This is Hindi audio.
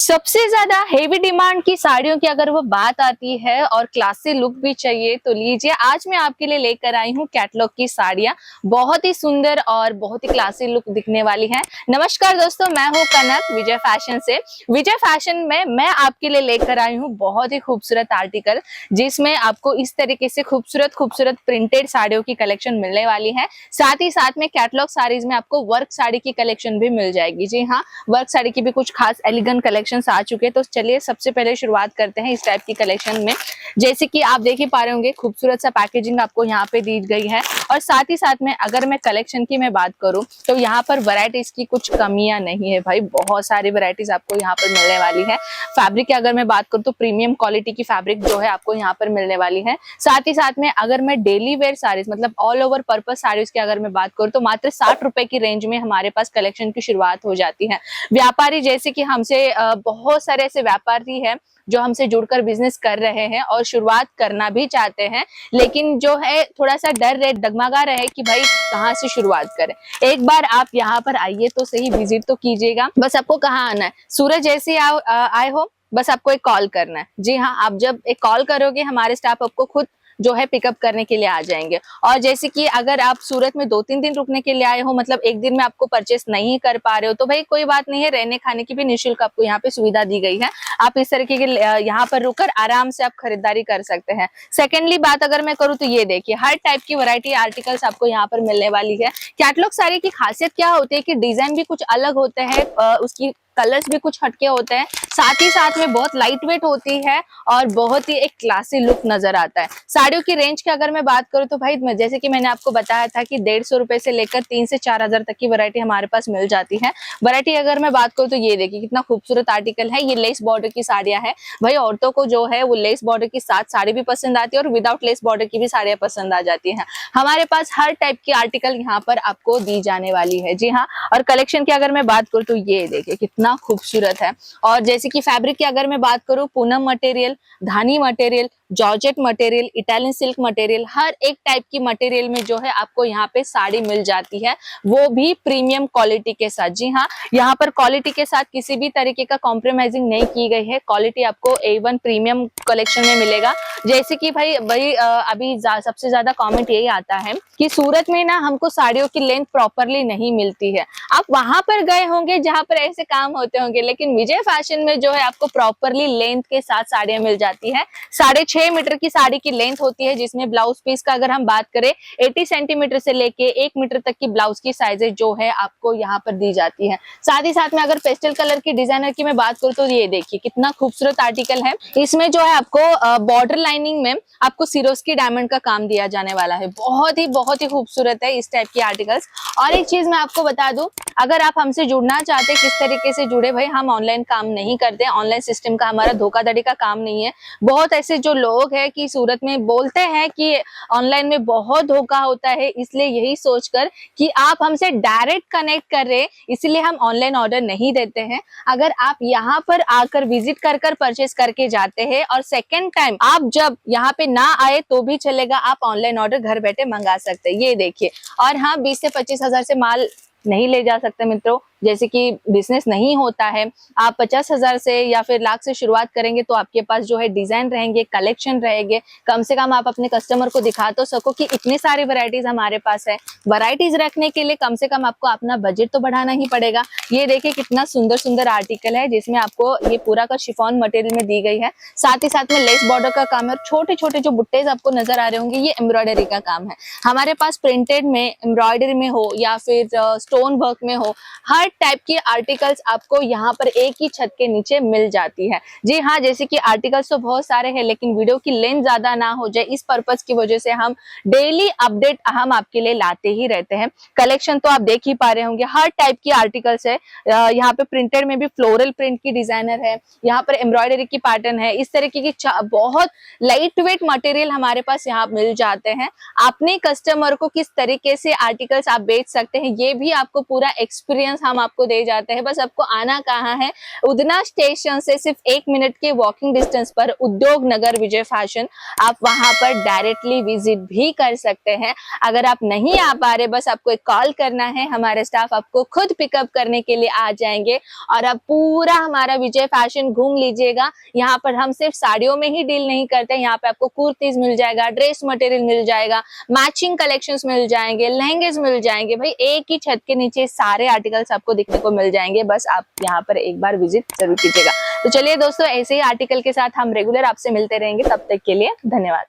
सबसे ज्यादा हेवी डिमांड की साड़ियों की अगर वो बात आती है और क्लासी लुक भी चाहिए तो लीजिए, आज मैं आपके लिए लेकर आई हूँ कैटलॉग की साड़ियाँ। बहुत ही सुंदर और बहुत ही क्लासी लुक दिखने वाली है। नमस्कार दोस्तों, मैं हूँ कनक विजय फैशन से। विजय फैशन में मैं आपके लिए लेकर आई हूँ बहुत ही खूबसूरत आर्टिकल, जिसमें आपको इस तरीके से खूबसूरत खूबसूरत प्रिंटेड साड़ियों की कलेक्शन मिलने वाली है। साथ ही साथ में कैटलॉग साड़ीज में आपको वर्क साड़ी की कलेक्शन भी मिल जाएगी। जी हाँ, वर्क साड़ी की भी कुछ खास एलिगेंट कलेक्शन आ चुके हैं। तो चलिए सबसे पहले शुरुआत करते हैं इस टाइप की कलेक्शन में। जैसे कि आप देख ही पा रहे होंगे, खूबसूरत सा पैकेजिंग आपको यहाँ पे दी गई है। और साथ ही साथ में अगर मैं कलेक्शन की मैं बात करूं तो यहाँ पर वैरायटीज की कुछ कमियां नहीं है भाई, बहुत सारी वैरायटीज आपको यहाँ पर मिलने वाली है। फैब्रिक की अगर मैं बात करूं तो प्रीमियम क्वालिटी की फैब्रिक जो है आपको यहाँ पर मिलने वाली है। साथ ही साथ में अगर मैं डेली वेयर साड़ीज मतलब ऑल ओवर पर्पज साड़ीज की अगर मैं बात करूं तो मात्र 60 रुपए की रेंज में हमारे पास कलेक्शन की शुरुआत हो जाती है। व्यापारी जैसे कि हमसे बहुत सारे ऐसे व्यापारी हैं जो हमसे जुड़कर बिजनेस कर रहे हैं और शुरुआत करना भी चाहते हैं, लेकिन जो है थोड़ा सा डर रहे, डगमगा रहे कि भाई कहाँ से शुरुआत करें। एक बार आप यहाँ पर आइए तो सही, विजिट तो कीजिएगा। बस आपको कहाँ आना है, सूरत जैसे आए हो बस आपको एक कॉल करना है। जी हाँ, आप जब एक कॉल करोगे हमारे स्टाफ आपको खुद जो है पिकअप करने के लिए आ जाएंगे। और जैसे कि अगर आप सूरत में 2-3 दिन रुकने के लिए आए हो, मतलब एक दिन में आपको परचेस नहीं कर पा रहे हो, तो भाई कोई बात नहीं है, रहने खाने की भी निःशुल्क आपको यहाँ पे सुविधा दी गई है। आप इस तरीके के यहाँ पर रुककर आराम से आप खरीदारी कर सकते हैं। सेकेंडली बात अगर मैं करूँ तो ये देखिए, हर टाइप की वैरायटी आर्टिकल्स आपको यहाँ पर मिलने वाली है। कैटलॉग साड़ी की खासियत क्या होती है कि डिजाइन भी कुछ अलग होते हैं, उसकी कलर्स भी कुछ हटके होते हैं। साथ ही साथ में बहुत लाइट वेट होती है और बहुत ही एक क्लासी लुक नजर आता है। साड़ियों की रेंज की अगर मैं बात करूं तो भाई जैसे कि मैंने आपको बताया था कि 150 रुपए से लेकर 3 से 4 हजार तक की वैरायटी हमारे पास मिल जाती है। वैरायटी अगर मैं बात करूं तो ये देखिए कितना खूबसूरत आर्टिकल है। ये लेस बॉर्डर की साड़ियां है भाई, औरतों को जो है वो लेस बॉर्डर की साथ साड़ी भी पसंद आती है और विदाउट लेस बॉर्डर की भी साड़ियां पसंद आ जाती है। हमारे पास हर टाइप की आर्टिकल यहाँ पर आपको दी जाने वाली है। जी हाँ, और कलेक्शन की अगर मैं बात करूँ तो ये देखिए कितना खूबसूरत है। और जैसे कि फैब्रिक की अगर मैं बात करूं, Poonam material, Dhani material, georgette material, Italian silk material, हर एक टाइप की मटेरियल में जो है आपको यहाँ पे साड़ी मिल जाती है, वो भी प्रीमियम क्वालिटी के साथ। जी हाँ, यहाँ पर क्वालिटी के साथ किसी भी तरीके का कॉम्प्रोमाइजिंग नहीं की गई है। क्वालिटी आपको A1 प्रीमियम कलेक्शन में मिलेगा। जैसे कि भाई अभी सबसे ज्यादा कॉमेंट यही आता है कि सूरत में ना हमको साड़ियों की लेंथ प्रॉपरली नहीं मिलती है। आप वहां पर गए होंगे जहां पर ऐसे काम होते होंगे, लेकिन विजय फैशन में जो है आपको प्रॉपरली लेंथ के साथ साड़ियां मिल जाती है। 6.5 मीटर की साड़ी की लेंथ होती है, जिसमें ब्लाउज पीस का अगर हम बात करें 80 सेंटीमीटर से लेके 1 मीटर तक की ब्लाउज की साइजेज जो है आपको यहाँ पर दी जाती है। साथ ही साथ में अगर पेस्टल कलर की डिजाइनर की मैं बात करूँ तो ये देखिए कितना खूबसूरत आर्टिकल है। इसमें जो है आपको बॉर्डर लाइनिंग में आपको सिरोस्की डायमंड का काम दिया जाने वाला है। बहुत ही खूबसूरत है इस टाइप की आर्टिकल्स। और एक चीज मैं आपको बता दूं, अगर आप हमसे जुड़ना चाहते हैं किस तरीके से जुड़े, भाई हम ऑनलाइन काम नहीं करते, ऑनलाइन सिस्टम का हमारा धोखाधड़ी का काम नहीं है। बहुत ऐसे जो लोग हैं कि सूरत में बोलते हैं कि ऑनलाइन में बहुत धोखा होता है, इसलिए यही सोचकर कि आप हमसे डायरेक्ट कनेक्ट कर रहे हैं, इसलिए हम ऑनलाइन ऑर्डर नहीं देते हैं। अगर आप यहाँ पर आकर विजिट कर परचेस करके जाते हैं और सेकेंड टाइम आप जब यहाँ पे ना आए तो भी चलेगा, आप ऑनलाइन ऑर्डर घर बैठे मंगा सकते हैं। ये देखिए, और हाँ 20 से 25 हजार से माल नहीं ले जा सकते मित्रों, जैसे कि बिजनेस नहीं होता है। आप 50 हजार से या फिर लाख से शुरुआत करेंगे तो आपके पास जो है डिजाइन रहेंगे, कलेक्शन रहेंगे, कम से कम आप अपने कस्टमर को दिखा तो सको कि इतनी सारी वैरायटीज हमारे पास है। वैरायटीज रखने के लिए कम से कम आपको अपना बजट तो बढ़ाना ही पड़ेगा। ये देखिए कितना सुंदर सुंदर आर्टिकल है, जिसमें आपको ये पूरा का शिफॉन मटेरियल में दी गई है। साथ ही साथ में लेस बॉर्डर का काम है। छोटे छोटे जो बुट्टेज आपको नजर आ रहे होंगे, ये एम्ब्रॉयडरी का काम है। हमारे पास प्रिंटेड में, एम्ब्रॉयडरी में हो या फिर स्टोन वर्क में हो, हर टाइप की आर्टिकल्स आपको यहाँ पर एक ही छत के नीचे मिल जाती है। जी हाँ, जैसे कि आर्टिकल्स तो बहुत सारे हैं, लेकिन वीडियो की लेंथ ज्यादा ना हो जाए इस पर्पस की वजह से हम डेली अपडेट हम आपके लिए लाते ही रहते हैं। कलेक्शन तो आप देख ही पा रहे होंगे, हर टाइप की आर्टिकल्स है। यहाँ पे प्रिंटेड में भी फ्लोरल प्रिंट की डिजाइनर है, यहाँ पर एम्ब्रॉयडरी की पैटर्न है, इस तरीके की बहुत लाइट वेट मटेरियल हमारे पास यहाँ मिल जाते हैं। अपने कस्टमर को किस तरीके से आर्टिकल्स आप बेच सकते हैं, ये भी आपको पूरा एक्सपीरियंस हम आपको दे जाते हैं। बस आपको आना कहाँ है, उधना स्टेशन से सिर्फ 1 मिनट के वॉकिंग डिस्टेंस पर उद्योग नगर विजय फैशन, आप वहां पर डायरेक्टली विजिट भी कर सकते हैं। अगर आप नहीं आ पा रहे, बस आपको एक कॉल करना है, हमारे स्टाफ आपको खुद पिकअप करने के लिए आ जाएंगे और आप पूरा हमारा विजय फैशन घूम लीजिएगा। यहाँ पर हम सिर्फ साड़ियों में ही डील नहीं करते, यहाँ पे आपको कुर्तीज मिल जाएगा, ड्रेस मटेरियल मिल जाएगा, मैचिंग कलेक्शंस मिल जाएंगे, लहंगेज मिल जाएंगे। भाई एक ही छत के नीचे सारे आर्टिकल्स आपको दिखने को मिल जाएंगे। बस आप यहाँ पर एक बार विजिट जरूर कीजिएगा। तो चलिए दोस्तों, ऐसे ही आर्टिकल के साथ हम रेगुलर आपसे मिलते रहेंगे। तब तक के लिए धन्यवाद।